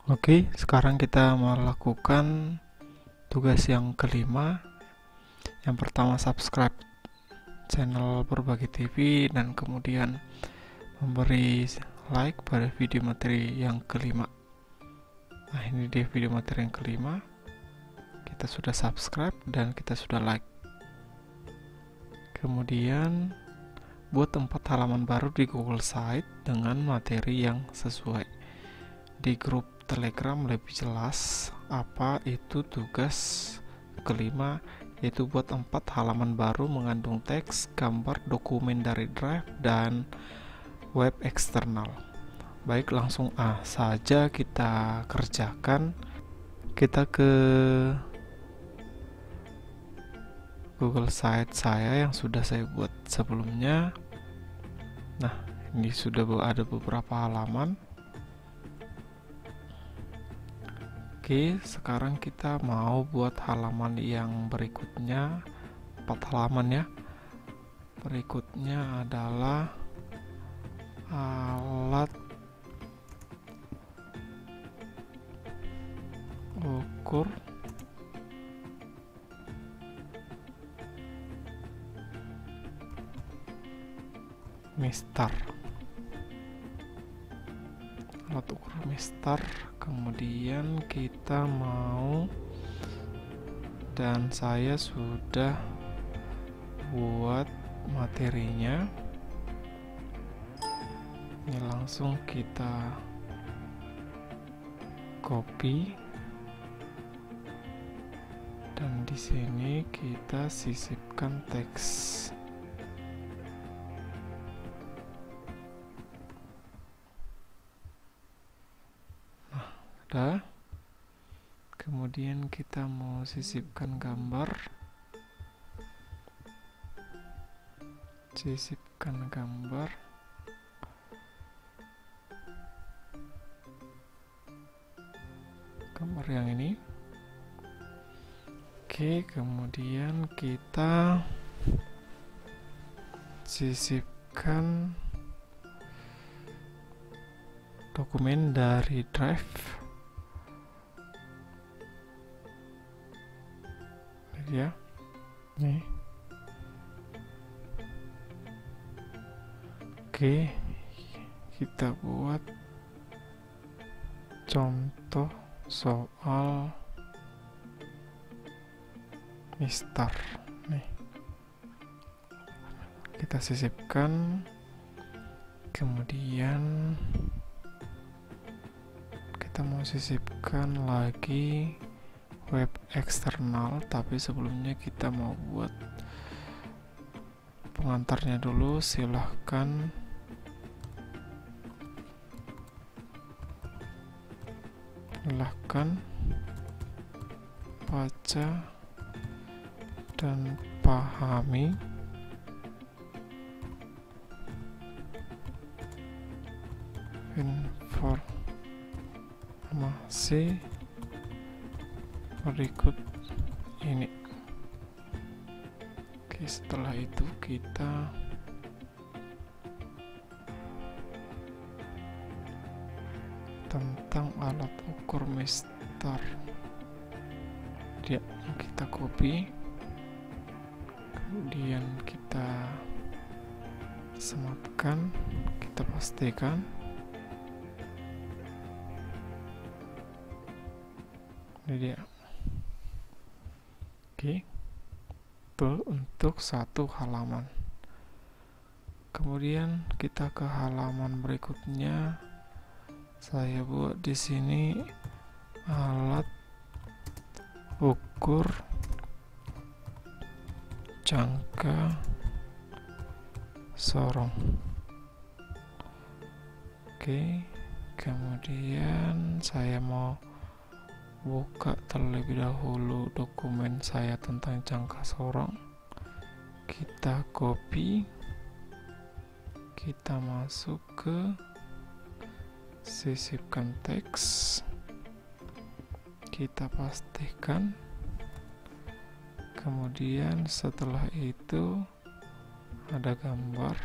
Oke, sekarang kita melakukan tugas yang kelima. Yang pertama, subscribe channel Berbagi TV dan kemudian memberi like pada video materi yang kelima. Nah, ini dia video materi yang kelima. Kita sudah subscribe dan kita sudah like. Kemudian buat 4 halaman baru di Google Site dengan materi yang sesuai. Di grup Telegram lebih jelas apa itu tugas kelima, yaitu buat 4 halaman baru mengandung teks, gambar, dokumen dari Drive dan web eksternal. Baik, langsung saja kita kerjakan. Kita ke Google Site saya yang sudah saya buat sebelumnya. Nah, ini sudah ada beberapa halaman. Oke, sekarang kita mau buat halaman yang berikutnya, 4 halaman ya. Berikutnya adalah alat ukur mistar. Alat ukur mistar. Kemudian kita mau, dan saya sudah buat materinya. Ini langsung kita copy dan di sini kita sisipkan teks. Nah, udah. Kemudian kita mau sisipkan gambar. Sisipkan gambar. Gambar yang ini. Oke, kemudian kita sisipkan dokumen dari Drive. Ini ya. Nih. Oke, kita buat contoh soal mistar. Nih, kita sisipkan. Kemudian kita mau sisipkan lagi web eksternal, tapi sebelumnya kita mau buat pengantarnya dulu. Silahkan baca dan pahami informasi berikut ini. Oke, setelah itu kita tentang alat ukur mistar dia, kita copy, kemudian kita sematkan, kita pastikan. Ini dia. Oke, itu untuk satu halaman. Kemudian kita ke halaman berikutnya. Saya buat di sini alat ukur jangka sorong. Oke, kemudian saya mau buka terlebih dahulu dokumen saya tentang jangka sorong. Kita copy, kita masuk ke sisipkan teks, kita pastikan. Kemudian setelah itu ada gambar.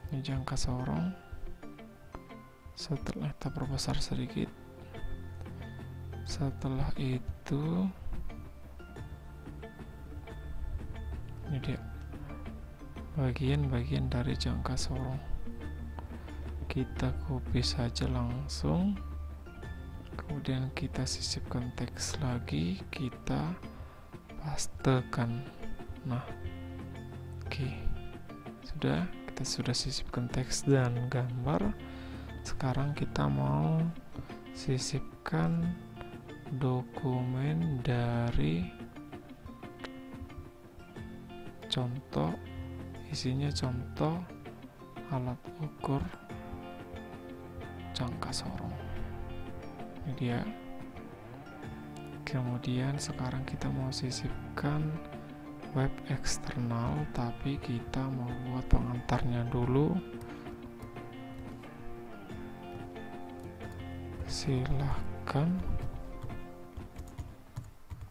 Ini ini jangka sorong. Setelah kita perbesar sedikit, setelah itu ini dia bagian-bagian dari jangka sorong. Kita copy saja langsung, kemudian kita sisipkan teks lagi, kita pastekan. Nah, oke, kita sudah sisipkan teks dan gambar. Sekarang kita mau sisipkan dokumen dari contoh, isinya contoh alat ukur jangka sorong. Ini dia. Kemudian sekarang kita mau sisipkan web eksternal, tapi kita mau buat pengantarnya dulu. Silahkan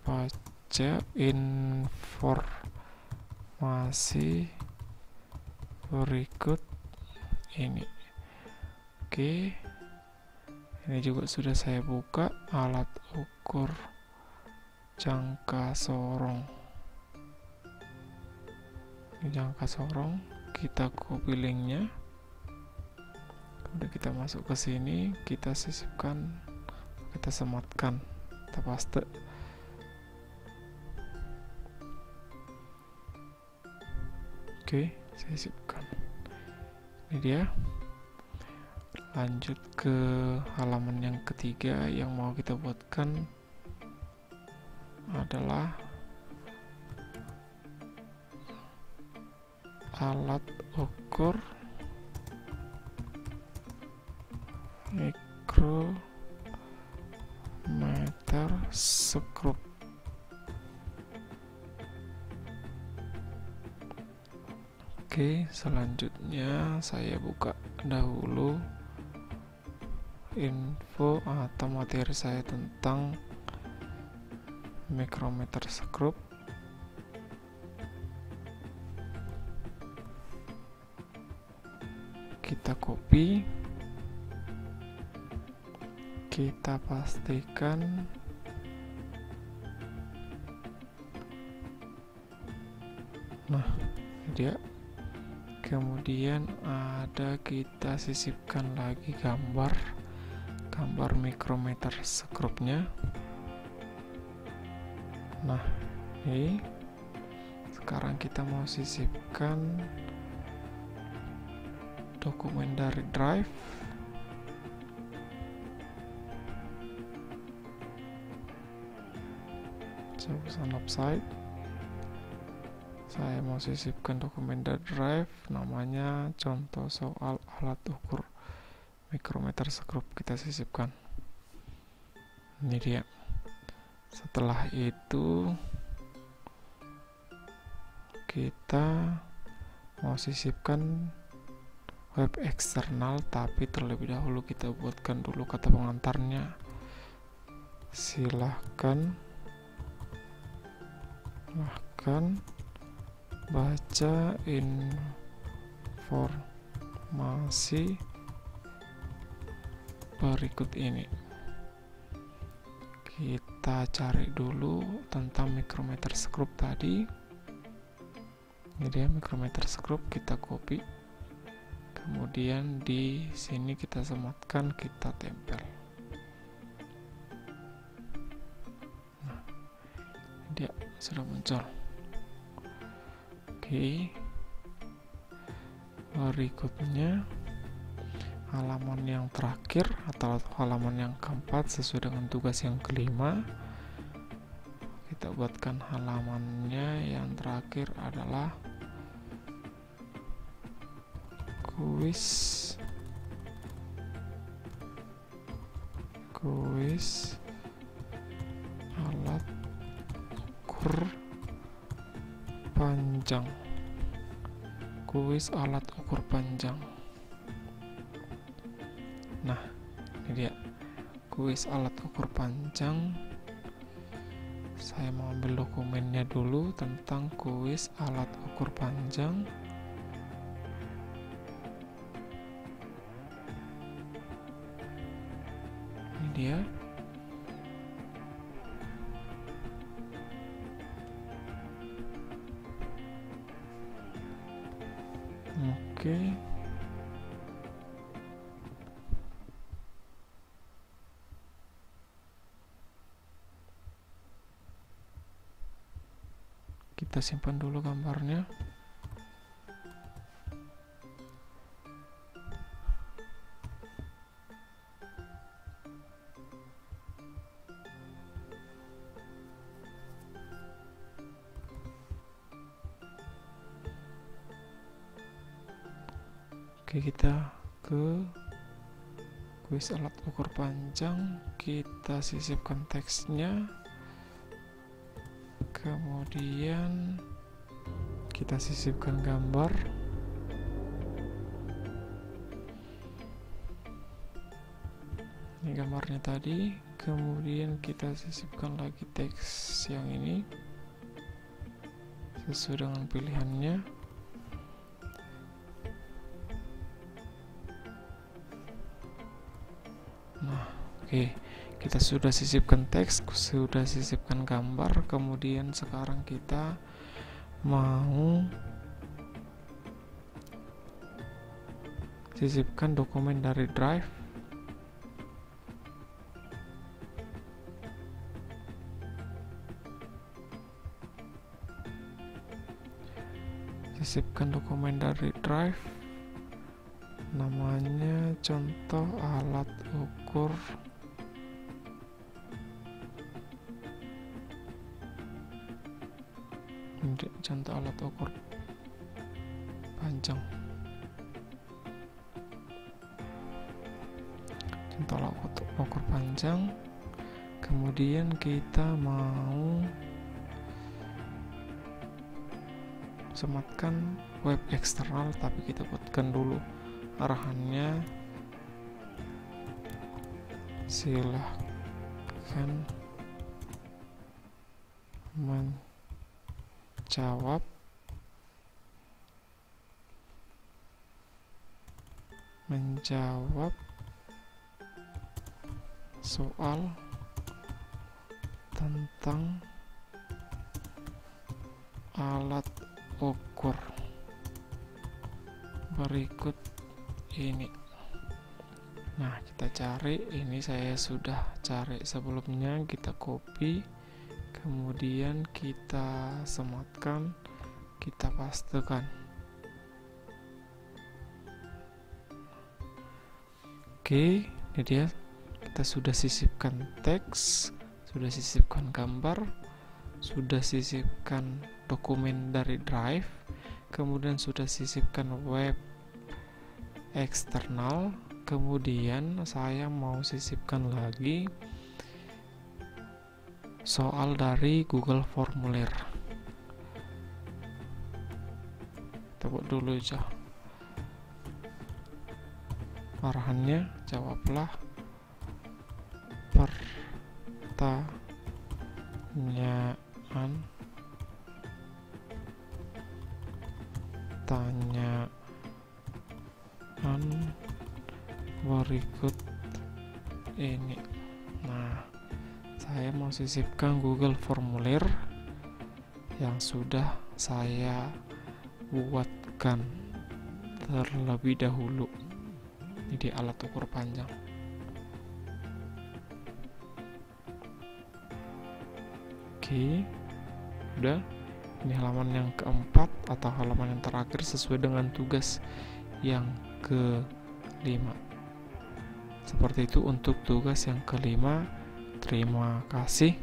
baca informasi berikut ini. Oke, ini juga sudah saya buka, alat ukur jangka sorong. Ini jangka sorong, kita copy linknya, kemudian kita masuk ke sini, kita sisipkan, kita sematkan, kita paste. Oke, saya sisipkan. Ini dia. Lanjut ke halaman yang ketiga. Yang mau kita buatkan adalah alat ukur mikrometer skrup. Oke, selanjutnya saya buka dahulu info atau materi saya tentang mikrometer skrup. Kita copy, kita pastikan nah ini dia. Kemudian ada kita sisipkan lagi gambar mikrometer skrupnya. Nah, ini sekarang kita mau sisipkan dokumen dari drive. Pesan offside. Saya mau sisipkan dokumen dari drive, namanya contoh soal alat ukur mikrometer skrup. Kita sisipkan. Ini dia. Setelah itu kita mau sisipkan web eksternal, tapi terlebih dahulu kita buatkan dulu kata pengantarnya. Silahkan baca informasi berikut ini. Kita cari dulu tentang mikrometer skrup tadi. Ini dia mikrometer skrup, kita copy. Kemudian di sini kita sematkan, kita tempel. Nah, dia sudah muncul. Oke, berikutnya halaman yang terakhir atau halaman yang keempat sesuai dengan tugas yang kelima. Kita buatkan halamannya yang terakhir adalah kuis alat ukur panjang. Kuis alat ukur panjang. Nah, ini dia kuis alat ukur panjang. Saya mau ambil dokumennya dulu tentang kuis alat ukur panjang. dia. Oke. Kita simpan dulu gambarnya. Oke, kita ke kuis alat ukur panjang, kita sisipkan teksnya, kemudian kita sisipkan gambar. Ini gambarnya tadi, kemudian kita sisipkan lagi teks yang ini sesuai dengan pilihannya. Nah, oke, kita sudah sisipkan teks, sudah sisipkan gambar, kemudian sekarang kita mau sisipkan dokumen dari Drive. Sisipkan dokumen dari Drive, namanya contoh alat ukur panjang. Contoh alat ukur panjang. Kemudian kita mau sematkan web eksternal, tapi kita buatkan dulu arahannya. Silahkan menjawab soal tentang alat ukur berikut ini. Nah, kita cari, ini saya sudah cari sebelumnya, kita copy, kemudian kita sematkan, kita pastekan. Oke, ini dia, kita sudah sisipkan teks, sudah sisipkan gambar, sudah sisipkan dokumen dari Drive, kemudian sudah sisipkan web eksternal, kemudian saya mau sisipkan lagi soal dari Google Formulir. Kita buat dulu aja arahannya, jawablah pertanyaan berikut ini. Nah, saya mau sisipkan Google Formulir yang sudah saya buatkan terlebih dahulu. Ini di alat ukur panjang. Oke, udah. Ini halaman yang keempat atau halaman yang terakhir sesuai dengan tugas yang kelima. Seperti itu untuk tugas yang kelima. Terima kasih.